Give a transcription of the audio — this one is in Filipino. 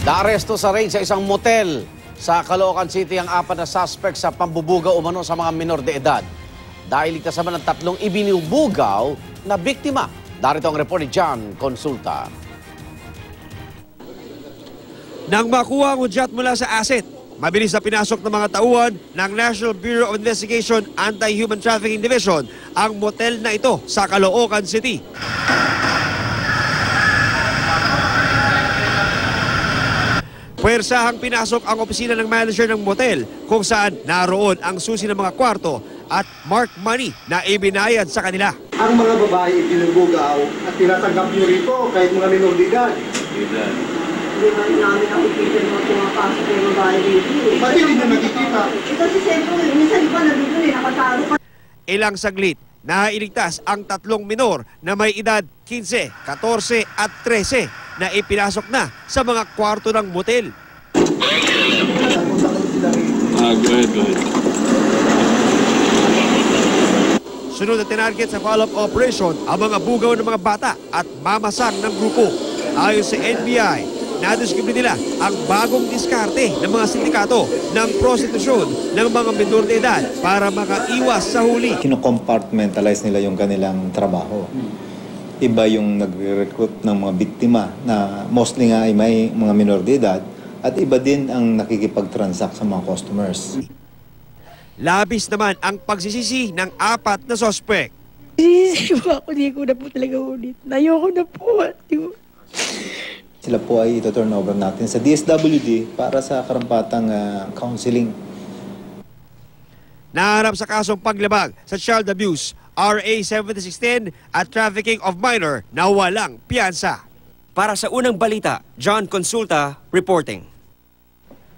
Naaresto sa raid sa isang motel sa Caloocan City ang 4 na suspect sa pambubugaw umano sa mga minor de edad. Dahil ligtas naman ang 3 ibinubugaw na biktima. Darito ang report ni John Consulta. Nang makuha ang udyat mula sa asset, mabilis na pinasok ng mga tauhan ng National Bureau of Investigation Anti-Human Trafficking Division ang motel na ito sa Caloocan City. Puwersahang pinasok ang opisina ng manager ng motel kung saan naroon ang susi ng mga kwarto at mark money na ibinayad sa kanila. Ang mga babae ibinubugaw at tinatanggap nyo rito kahit mga minor de edad. Hindi ba namin nakikita yung mga pumapasok yung babae dito? Ba't hindi na nakikita? Kasi siyempre, minsan pa nandito nakataro pa. Ilang saglit, nailigtas ang 3 minor na may edad 15, 14 at 13 na ipinasok na sa mga kwarto ng motel. Go ahead. Sunod na tinarget sa follow-up operation ang mga bugaw ng mga bata at mamasang ng grupo. Ayon sa NBI, nadiskubre nila ang bagong diskarte ng mga sindikato ng prostitusyon ng mga minor de edad para makaiwas sa huli. Kino-compartmentalize nila yung kanilang trabaho. Iba yung nagre-recruit ng mga biktima na mostly nga ay may mga minor de edad at iba din ang nakikipag-transact sa mga customers. Labis naman ang pagsisisi ng 4 na suspect. Sisisi ko ako, di ko na po talaga ulit. Ayoko na po. Sila po ay ito-turn over natin sa DSWD para sa karampatang counseling. Naharap sa kasong paglabag sa child abuse, RA 7610 at trafficking of minor na walang piyansa. Para sa unang balita, John Consulta reporting.